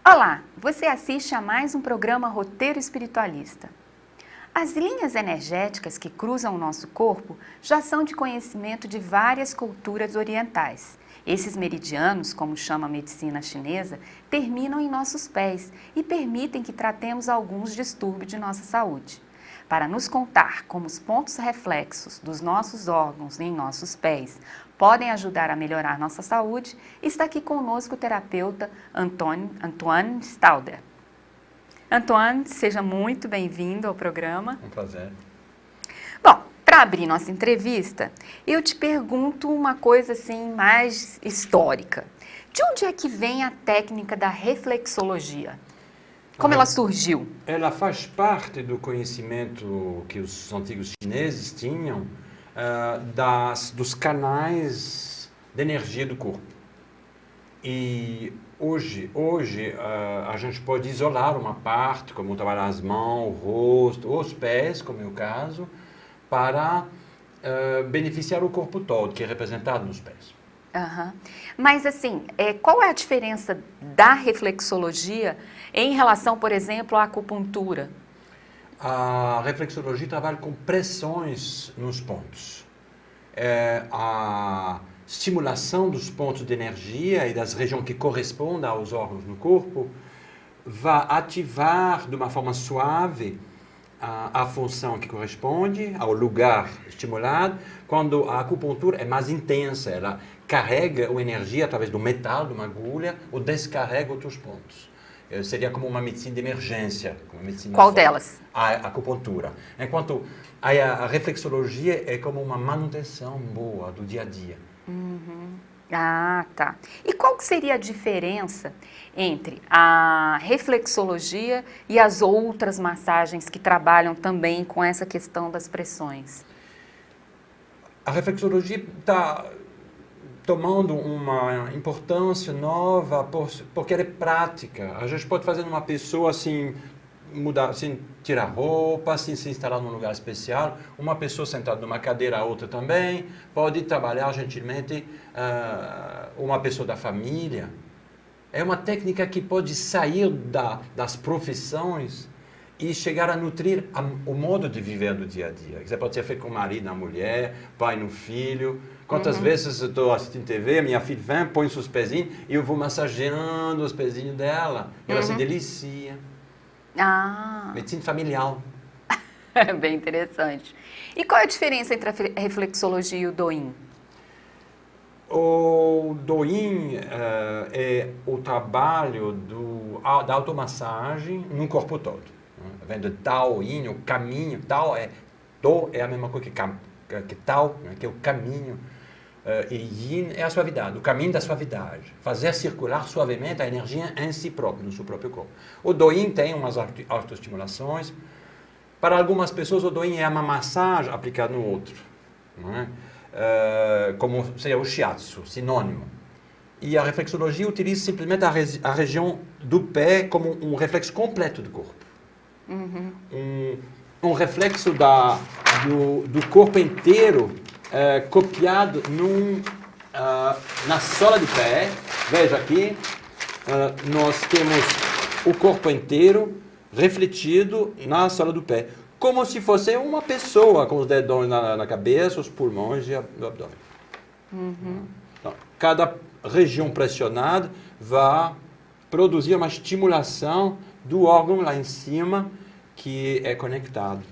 Olá, você assiste a mais um programa Roteiro Espiritualista. As linhas energéticas que cruzam o nosso corpo já são de conhecimento de várias culturas orientais. Esses meridianos, como chama a medicina chinesa, terminam em nossos pés e permitem que tratemos alguns distúrbios de nossa saúde. Para nos contar como os pontos reflexos dos nossos órgãos em nossos pés podem ajudar a melhorar nossa saúde, está aqui conosco o terapeuta Antoine Stalder. Antoine, seja muito bem-vindo ao programa. Um prazer. Bom, para abrir nossa entrevista, eu te pergunto uma coisa assim mais histórica. De onde é que vem a técnica da reflexologia? Como ela surgiu? Ela faz parte do conhecimento que os antigos chineses tinham dos canais de energia do corpo. E hoje a gente pode isolar uma parte, como trabalhar as mãos, o rosto, os pés, como é o caso, para beneficiar o corpo todo, que é representado nos pés. Uhum. Mas assim, qual é a diferença da reflexologia em relação, por exemplo, à acupuntura? A reflexologia trabalha com pressões nos pontos. A estimulação dos pontos de energia e das regiões que correspondem aos órgãos no corpo vai ativar de uma forma suave a função que corresponde ao lugar estimulado, quando a acupuntura é mais intensa, ela carrega a energia através do metal, de uma agulha, ou descarrega outros pontos. Seria como uma medicina de emergência. Uma medicina Qual delas? A acupuntura. Enquanto a reflexologia é como uma manutenção boa do dia a dia. Uhum. Ah, tá. E qual que seria a diferença entre a reflexologia e as outras massagens que trabalham também com essa questão das pressões? A reflexologia está tomando uma importância nova porque ela é prática. A gente pode fazer numa pessoa assim, mudar, assim, tirar roupa, assim, se instalar num lugar especial. Uma pessoa sentada numa cadeira, a outra também. Pode trabalhar gentilmente uma pessoa da família. É uma técnica que pode sair das profissões e chegar a nutrir o modo de viver do dia a dia. Isso pode ser feito com o marido na mulher, pai no filho. Quantas vezes eu estou assistindo TV, minha filha vem, põe seus pezinhos e eu vou massageando os pezinhos dela. Ela se delicia. Ah. Medicina familiar. É bem interessante. E qual é a diferença entre a reflexologia e o Doin? O Doin é o trabalho da automassagem no corpo todo. Vem do Tao, Yin, o caminho. Do é a mesma coisa que Tao, né, que é o caminho. E Yin é a suavidade, o caminho da suavidade. Fazer circular suavemente a energia em si próprio, no seu próprio corpo. O Doin tem umas autoestimulações. Para algumas pessoas, o Doin é uma massagem aplicada no outro. Não é? Como seria o shiatsu, sinônimo. E a reflexologia utiliza simplesmente a região do pé como um reflexo completo do corpo. Uhum. Um reflexo do corpo inteiro copiado na sola do pé. Veja aqui, nós temos o corpo inteiro refletido na sola do pé, como se fosse uma pessoa com os dedões na cabeça, os pulmões e o abdômen. Uhum. Então, cada região pressionada vai produzir uma estimulação do órgão lá em cima que é conectado.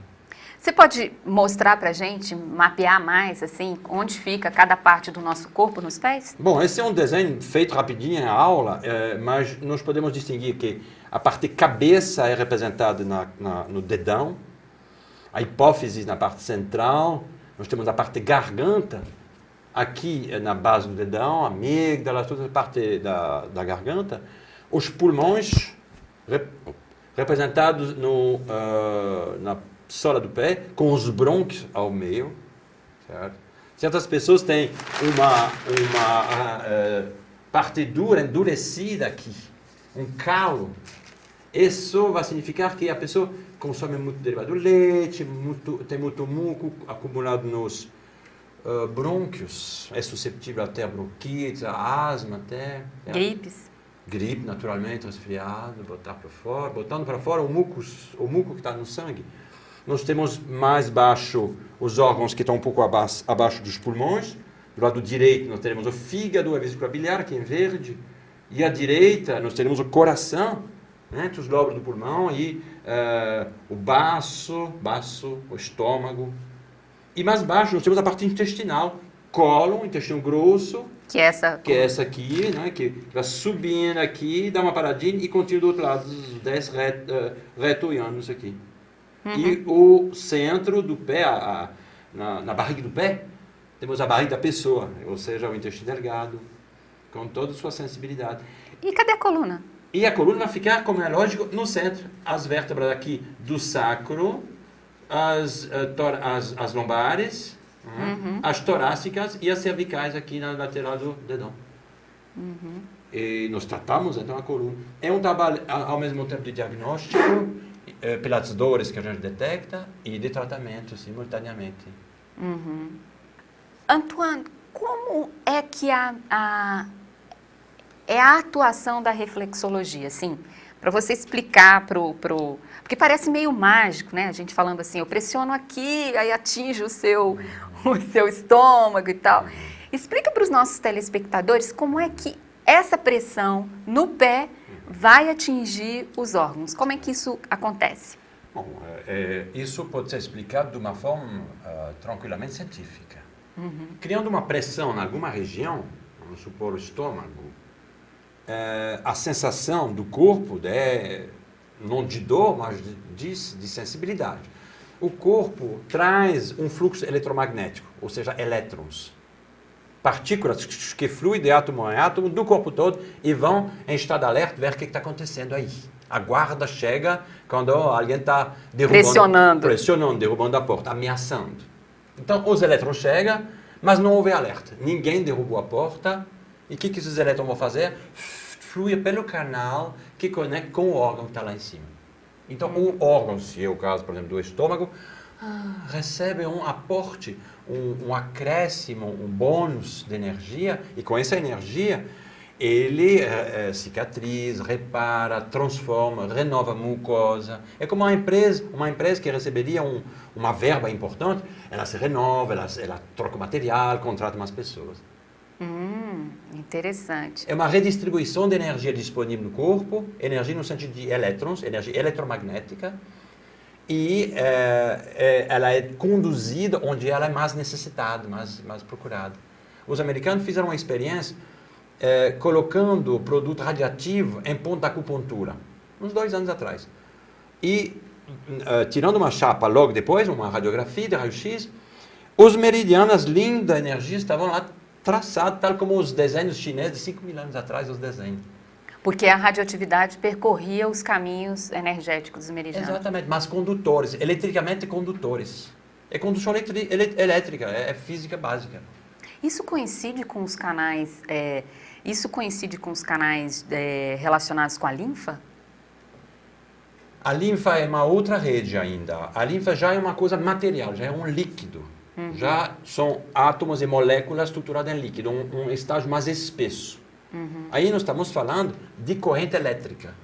Você pode mostrar para a gente, mapear mais, assim, onde fica cada parte do nosso corpo nos pés? Bom, esse é um desenho feito rapidinho em aula, mas nós podemos distinguir que a parte cabeça é representada no dedão, a hipófise na parte central, nós temos a parte garganta, aqui na base do dedão, a amígdala, toda a parte da garganta, os pulmões representados na sola do pé, com os brônquios ao meio, certo? Certas pessoas têm uma parte dura, endurecida aqui, um calo. Isso vai significar que a pessoa consome muito derivado do leite, tem muito muco acumulado nos brônquios, é suscetível até a bronquite, a asma até. Gripes. Gripe, naturalmente, resfriado, botando para fora o muco que está no sangue. Nós temos mais baixo os órgãos que estão um pouco abaixo dos pulmões. Do lado direito nós teremos o fígado, a vesícula biliar, que é em verde. E à direita nós teremos o coração, né, entre os lóbulos do pulmão, e o baço, o estômago. E mais baixo nós temos a parte intestinal, cólon, intestino grosso, que é essa aqui, né, que vai subindo aqui, dá uma paradinha e continua do outro lado, os 10 reto aqui. E o centro do pé, na barriga do pé, temos a barriga da pessoa, ou seja, o intestino delgado, com toda a sua sensibilidade. E cadê a coluna? E a coluna vai ficar, como é lógico, no centro. As vértebras aqui do sacro, as lombares, as torácicas e as cervicais aqui na lateral do dedão. E nós tratamos então a coluna. É um trabalho ao mesmo tempo de diagnóstico, pelas dores que a gente detecta, e de tratamento simultaneamente. Antoine, como é que é a atuação da reflexologia, assim, para você explicar porque parece meio mágico, né? A gente falando assim, eu pressiono aqui, aí atinge o seu estômago e tal. Explica para os nossos telespectadores como é que essa pressão no pé vai atingir os órgãos. Como é que isso acontece? Bom, isso pode ser explicado de uma forma tranquilamente científica. Criando uma pressão em alguma região, vamos supor o estômago, a sensação do corpo não de dor, mas de sensibilidade. O corpo traz um fluxo eletromagnético, ou seja, elétrons, partículas que fluem de átomo em átomo do corpo todo e vão em estado de alerta ver o que está acontecendo aí. A guarda chega quando alguém está pressionando, derrubando a porta, ameaçando. Então, os elétrons chegam, mas não houve alerta. Ninguém derrubou a porta. E o que esses elétrons vão fazer? Fluir pelo canal que conecta com o órgão que está lá em cima. Então, o órgão, se é o caso, por exemplo, do estômago, recebe um aporte, um acréscimo, um bônus de energia, e com essa energia ele cicatriza, repara, transforma, renova a mucosa. É como uma empresa que receberia uma verba importante, ela se renova, ela troca material, contrata mais pessoas. Interessante. É uma redistribuição de energia disponível no corpo, energia no sentido de elétrons, energia eletromagnética, e ela é conduzida onde ela é mais necessitada, mais procurada. Os americanos fizeram uma experiência colocando produto radioativo em ponto de acupuntura, uns 2 anos atrás. E tirando uma chapa logo depois, uma radiografia de raio-x, os meridianos, as linhas da energia estavam lá traçados, tal como os desenhos chineses de 5.000 anos atrás, os desenhos. Porque a radioatividade percorria os caminhos energéticos dos meridianos. Exatamente, mas condutores, eletricamente condutores. É condução elétrica, é física básica. Isso coincide com os canais, relacionados com a linfa? A linfa é uma outra rede ainda. A linfa já é uma coisa material, já é um líquido. Já são átomos e moléculas estruturadas em líquido, um estágio mais espesso. Aí nós estamos falando de corrente elétrica.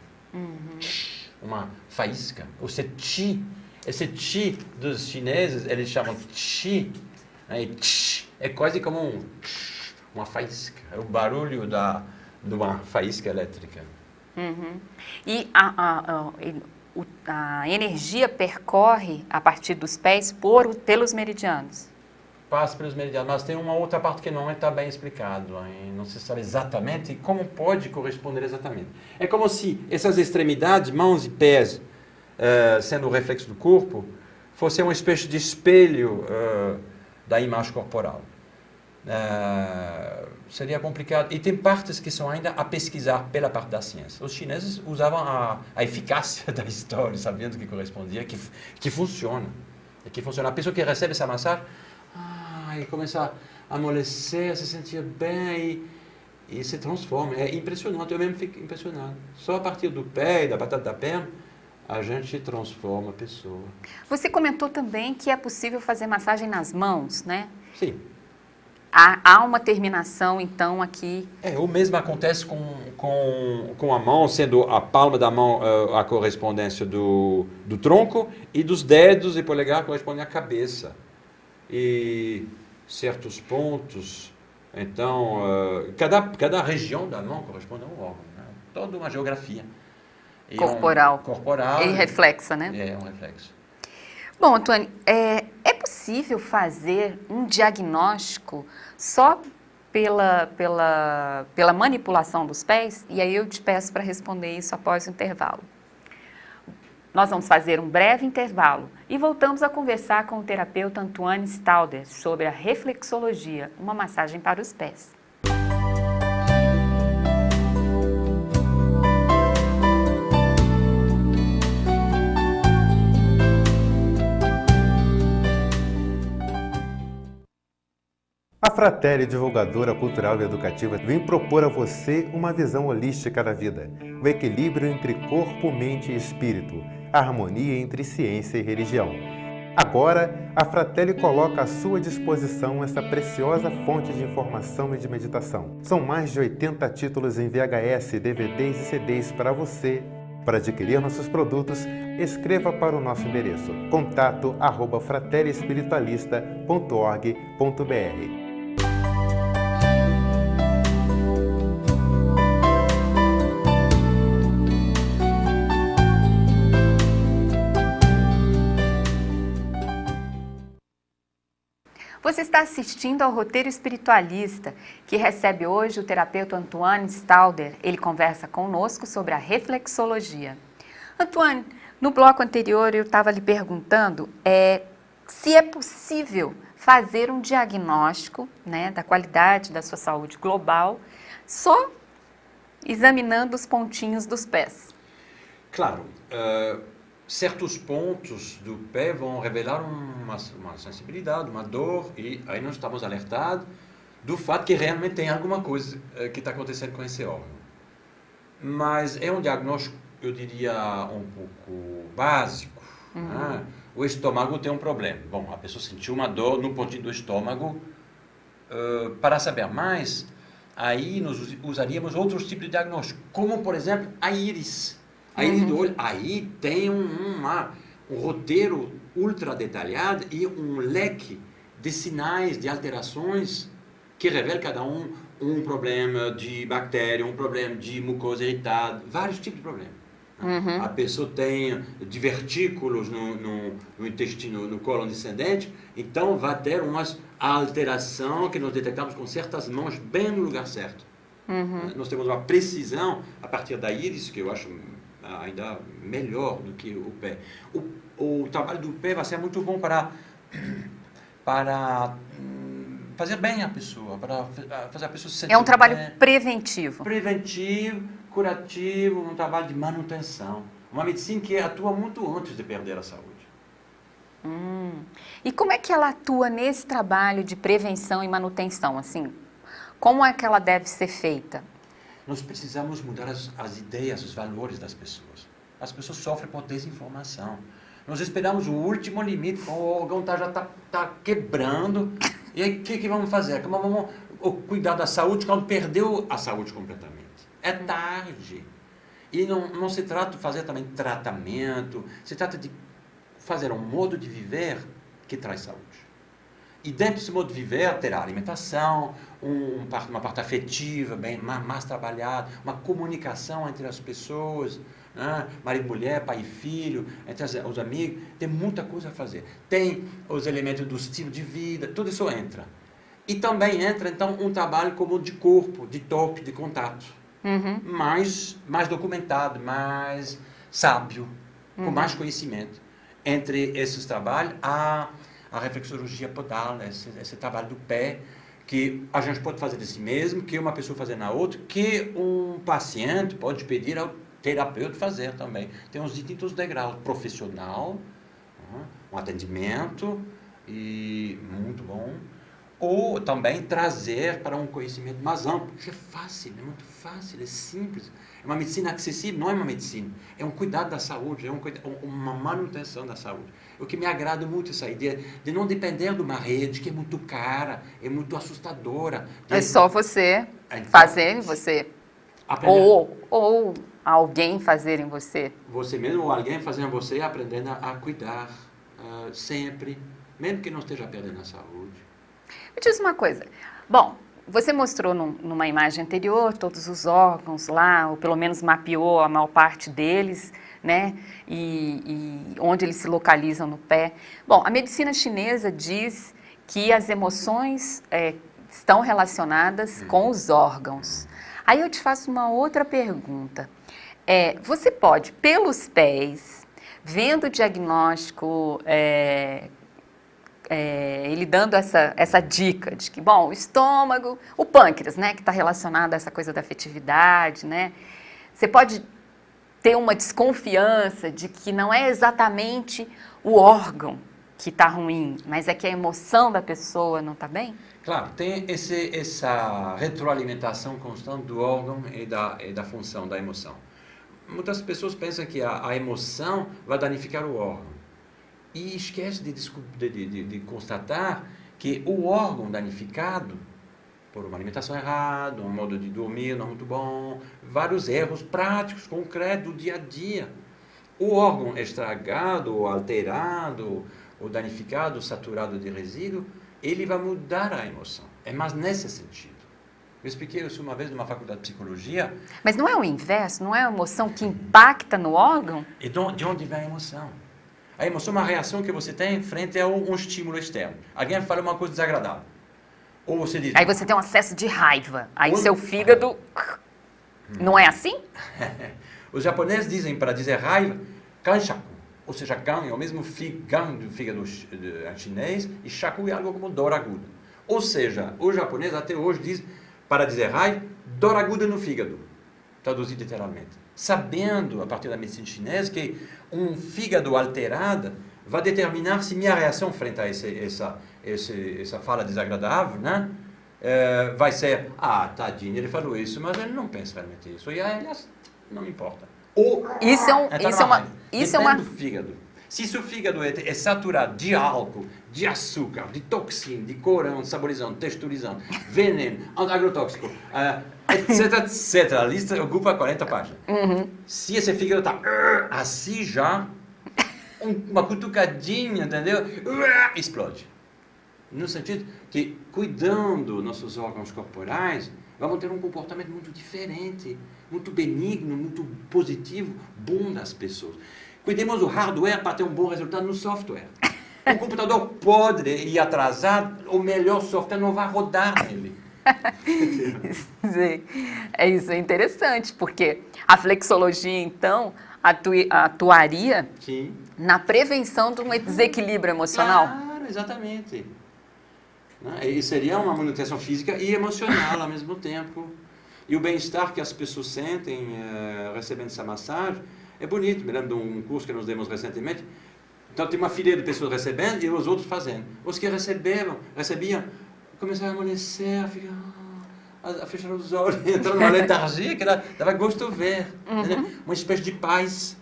Uma faísca. Esse chi dos chineses, eles chamam chi. É quase como uma faísca. É o barulho de uma faísca elétrica. E a energia percorre a partir dos pés pelos meridianos? Passa pelos meridianos, mas tem uma outra parte que não está bem explicado. Não se sabe exatamente como pode corresponder exatamente. É como se essas extremidades, mãos e pés, sendo o reflexo do corpo, fossem uma espécie de espelho da imagem corporal. Seria complicado. E tem partes que são ainda a pesquisar pela parte da ciência. Os chineses usavam a eficácia da história, sabendo que correspondia, que funciona. Que funciona. A pessoa que recebe essa massagem, e começa a amolecer, se sentir bem e se transforma. É impressionante, eu mesmo fico impressionado. Só a partir do pé e da batata da perna, a gente transforma a pessoa. Você comentou também que é possível fazer massagem nas mãos, né? Sim. há uma terminação, então, aqui. O mesmo acontece com a mão, sendo a palma da mão a correspondência do tronco e dos dedos e polegar correspondem à cabeça. E certos pontos, então, cada região da mão corresponde a um órgão, né? Toda uma geografia. E Corporal. Corporal. E reflexa, né? É um reflexo. Bom, Antônio, é possível fazer um diagnóstico só pela manipulação dos pés? E aí eu te peço para responder isso após o intervalo. Nós vamos fazer um breve intervalo e voltamos a conversar com o terapeuta Antoine Stalder sobre a reflexologia, uma massagem para os pés. A Fratelli, divulgadora cultural e educativa, vem propor a você uma visão holística da vida, o equilíbrio entre corpo, mente e espírito, a harmonia entre ciência e religião. Agora, a Fratelli coloca à sua disposição essa preciosa fonte de informação e de meditação. São mais de 80 títulos em VHS, DVDs e CDs para você. Para adquirir nossos produtos, escreva para o nosso endereço contato@fratelliespiritualista.org.br. Você está assistindo ao Roteiro Espiritualista, que recebe hoje o terapeuta Antoine Stalder. Ele conversa conosco sobre a reflexologia. Antoine, no bloco anterior eu estava lhe perguntando se é possível fazer um diagnóstico, né, da qualidade da sua saúde global só examinando os pontinhos dos pés. Claro. Certos pontos do pé vão revelar uma sensibilidade, uma dor, e aí nós estamos alertados do fato que realmente tem alguma coisa que está acontecendo com esse órgão. Mas é um diagnóstico, eu diria, um pouco básico. Né? O estômago tem um problema. Bom, a pessoa sentiu uma dor no pontinho do estômago. Para saber mais, aí nós usaríamos outros tipos de diagnóstico, como, por exemplo, a íris. A íris do olho, aí tem um roteiro ultra detalhado e um leque de sinais, de alterações que revela cada um problema de bactéria, um problema de mucosa irritada, vários tipos de problemas. A pessoa tem divertículos no intestino, no cólon descendente, então vai ter uma alteração que nós detectamos com certas mãos bem no lugar certo. Nós temos uma precisão a partir da íris, que eu acho ainda melhor do que o pé. O trabalho do pé vai ser muito bom para fazer bem a pessoa, para fazer a pessoa se sentir É um trabalho bem. preventivo. Preventivo, curativo, um trabalho de manutenção. Uma medicina que atua muito antes de perder a saúde. E como é que ela atua nesse trabalho de prevenção e manutenção? Assim, como é que ela deve ser feita? Nós precisamos mudar as ideias, os valores das pessoas. As pessoas sofrem por desinformação. Nós esperamos o último limite, o órgão já está quebrando. E aí, o que vamos fazer? Como vamos cuidar da saúde quando perdeu a saúde completamente? É tarde. E não se trata de fazer também tratamento, se trata de fazer um modo de viver que traz saúde. E dentro desse modo de viver, terá alimentação, uma parte afetiva, bem mais trabalhada, uma comunicação entre as pessoas, né? Marido e mulher, pai e filho, entre os amigos, tem muita coisa a fazer. Tem os elementos do estilo de vida, tudo isso entra. E também entra, então, um trabalho como de corpo, de toque, de contato. Mais documentado, mais sábio, com mais conhecimento. Entre esses trabalhos, a reflexologia podal, esse trabalho do pé, que a gente pode fazer de si mesmo, que uma pessoa fazer na outra, que um paciente pode pedir ao terapeuta fazer também. Tem uns distintos degraus, profissional, um atendimento, e muito bom, ou também trazer para um conhecimento mais amplo, porque é fácil, é muito fácil, é simples. É uma medicina acessível, não é uma medicina, é um cuidado da saúde, é uma manutenção da saúde. O que me agrada muito essa ideia de não depender de uma rede que é muito cara, é muito assustadora. É só você Então, fazer em você. aprender- Ou alguém fazer em você. Você mesmo ou alguém fazendo você aprendendo a cuidar sempre, mesmo que não esteja perdendo a saúde. Me diz uma coisa. Bom, você mostrou numa imagem anterior todos os órgãos lá, ou pelo menos mapeou a maior parte deles, né? E onde eles se localizam no pé. Bom, a medicina chinesa diz que as emoções estão relacionadas com os órgãos. Aí eu te faço uma outra pergunta. Você pode, pelos pés, vendo o diagnóstico, ele dando essa dica de que, bom, o estômago, o pâncreas, né, que está relacionado a essa coisa da afetividade, né, você pode ter uma desconfiança de que não é exatamente o órgão que está ruim, mas é que a emoção da pessoa não está bem? Claro, tem essa retroalimentação constante do órgão e da função, da emoção. Muitas pessoas pensam que a emoção vai danificar o órgão. E esquece de constatar que o órgão danificado, por uma alimentação errada, um modo de dormir não muito bom, vários erros práticos, concretos do dia a dia. O órgão estragado, ou alterado, ou danificado, saturado de resíduo, ele vai mudar a emoção. É mais nesse sentido. Eu expliquei isso uma vez numa faculdade de psicologia. Mas não é o inverso? Não é a emoção que impacta no órgão? E de onde vem a emoção? A emoção é uma reação que você tem frente a um estímulo externo. Alguém fala uma coisa desagradável. Ou você diz... Aí você tem um acesso de raiva. Aí seu fígado... Não é assim? Os japoneses dizem, para dizer raiva, kanshaku. Ou seja, kan é o mesmo gan do fígado chinês, e shaku é algo como dor aguda. Ou seja, os japoneses até hoje dizem, para dizer raiva, dor aguda no fígado. Traduzido literalmente. Sabendo, a partir da medicina chinesa, que um fígado alterado vai determinar se minha reação frente a essa fala desagradável, né? Vai ser, tadinho, ele falou isso, mas ele não pensa realmente isso. E aliás, não me importa. Ou, isso é uma do fígado. Se o fígado é saturado de álcool, de açúcar, de toxina, de corante, saborizante, texturizante, veneno, agrotóxico, etc, etc. A lista ocupa 40 páginas. Uhum. Se esse fígado está assim já, uma cutucadinha, entendeu? Explode. No sentido que, cuidando nossos órgãos corporais, vamos ter um comportamento muito diferente, muito benigno, muito positivo, bom das pessoas. Cuidemos do hardware para ter um bom resultado no software. Um computador podre e atrasado, o melhor software não vai rodar nele. Sim. Isso é interessante, porque a flexologia, então, atuaria Sim. na prevenção de um desequilíbrio emocional? Claro, exatamente. E seria uma manutenção física e emocional ao mesmo tempo. E o bem-estar que as pessoas sentem recebendo essa massagem é bonito. Me lembro de um curso que nós demos recentemente. Então, tem uma fileira de pessoas recebendo e os outros fazendo. Os que recebiam, começaram a amolecer, a fechar os olhos, entrando numa letargia que dava gosto de ver. Né? Uma espécie de paz,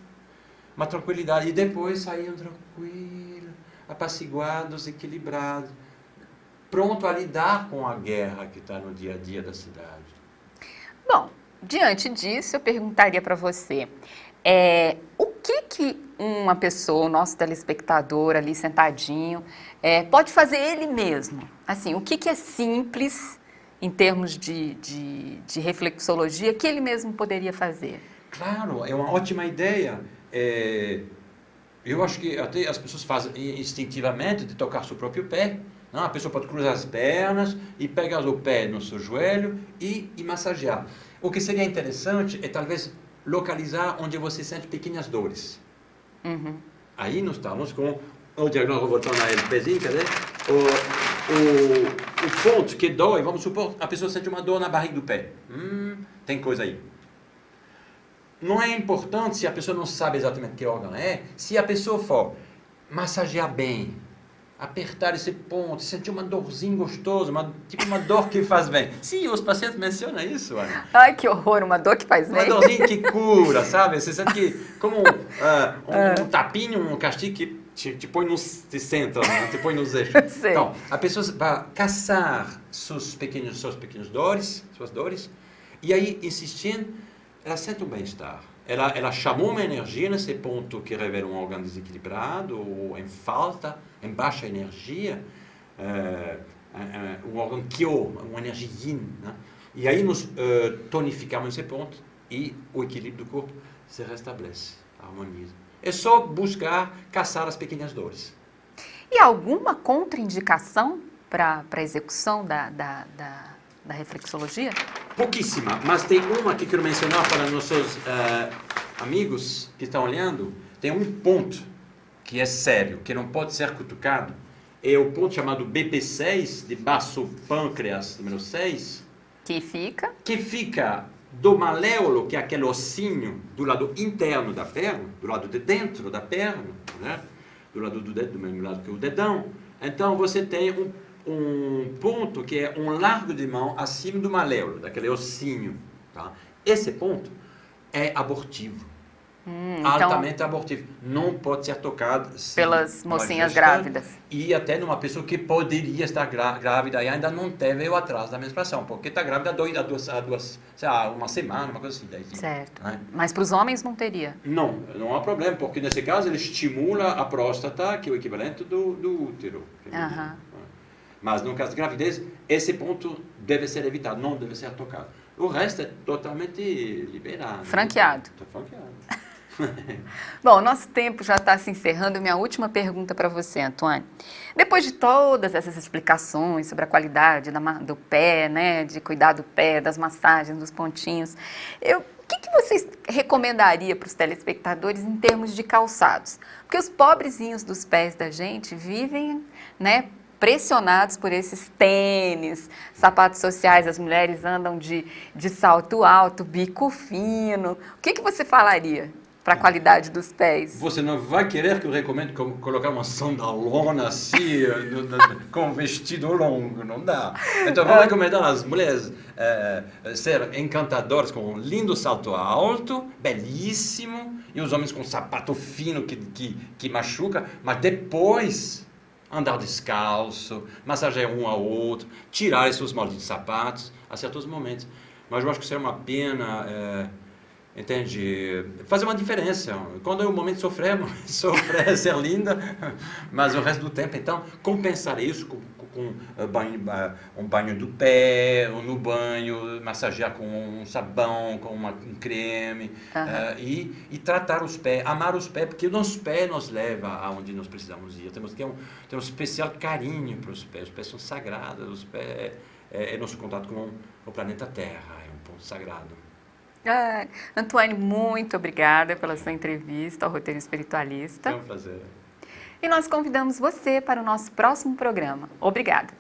uma tranquilidade. E depois saíam tranquilos, apaciguados, equilibrados, pronto a lidar com a guerra que está no dia a dia da cidade. Bom, diante disso, eu perguntaria para você, o que uma pessoa, o nosso telespectador ali sentadinho, pode fazer ele mesmo? Assim, o que é simples em termos de reflexologia que ele mesmo poderia fazer? Claro, é uma ótima ideia. Eu acho que até as pessoas fazem instintivamente de tocar seu próprio pé. Não? A pessoa pode cruzar as pernas e pegar o pé no seu joelho e massagear. O que seria interessante é talvez localizar onde você sente pequenas dores. Uhum. Aí nós estamos com o diagnóstico, voltando ao pezinho, cadê? O ponto que dói, vamos supor, a pessoa sente uma dor na barriga do pé. Tem coisa aí. Não é importante se a pessoa não sabe exatamente que órgão é, se a pessoa for massagear bem, apertar esse ponto, sentir uma dorzinha gostosa, tipo uma dor que faz bem. Sim, os pacientes mencionam isso, Ana. Ai, que horror, uma dor que faz bem. Uma dorzinha que cura, sabe? Você sente que, como um tapinho, um castigo que te põe no centro, né? Te põe nos eixos. Sei. Então, a pessoa vai caçar suas pequenas dores, e aí, insistindo, ela sente um bem-estar. Ela chamou uma energia nesse ponto que revela um órgão desequilibrado, ou em falta, em baixa energia, um órgão kyo, uma energia yin, né? E aí nos tonificamos nesse ponto e o equilíbrio do corpo se restabelece, harmoniza. É só buscar caçar as pequenas dores. E alguma contraindicação para a execução da reflexologia? Pouquíssima, mas tem uma que quero mencionar para nossos amigos que estão olhando. Tem um ponto que é sério, que não pode ser cutucado. É o ponto chamado BP6, de baço pâncreas número 6. Que fica do maléolo, que é aquele ossinho do lado interno da perna, do lado de dentro da perna, né? Do lado do dedo, do mesmo lado que o dedão. Então você tem um ponto que é um largo de mão acima do maléolo, daquele ossinho. Tá? Esse ponto é abortivo. Altamente então, abortivo. Não pode ser tocado pelas mocinhas grávidas. E até numa pessoa que poderia estar grávida e ainda não teve o atraso da menstruação, porque está grávida uma semana, uma coisa assim. Daí, certo. Né? Mas para os homens não teria? Não há problema, porque nesse caso ele estimula a próstata, que é o equivalente do útero. Mas no caso de gravidez, esse ponto deve ser evitado, não deve ser tocado. O resto é totalmente liberado. Franqueado. Franqueado. Bom, nosso tempo já está se encerrando. Minha última pergunta para você, Antônio. Depois de todas essas explicações sobre a qualidade do pé, né, de cuidar do pé, das massagens, dos pontinhos, o que vocês recomendaria para os telespectadores em termos de calçados? Porque os pobrezinhos dos pés da gente vivem, né, pressionados por esses tênis, sapatos sociais, as mulheres andam de salto alto, bico fino. O que você falaria para a qualidade dos pés? Você não vai querer que eu recomende colocar uma sandalona assim, com vestido longo, não dá. Então, vou recomendar às mulheres ser encantadoras com um lindo salto alto, belíssimo, e os homens com sapato fino que machuca, mas depois andar descalço, massagear um ao outro, tirar esses malditos sapatos a certos momentos. Mas eu acho que isso é uma pena... Entende? Fazer uma diferença. Quando é o momento de sofrer é ser linda, mas o resto do tempo, então, compensar isso com um banho do pé, ou no banho, massagear com um sabão, com um creme, e tratar os pés, amar os pés, porque os pés nos levam aonde nós precisamos ir. Temos um especial carinho para os pés são sagrados, os pés é nosso contato com o planeta Terra, é um ponto sagrado. Antônio, muito obrigada pela sua entrevista ao Roteiro Espiritualista. É um prazer. E nós convidamos você para o nosso próximo programa. Obrigada.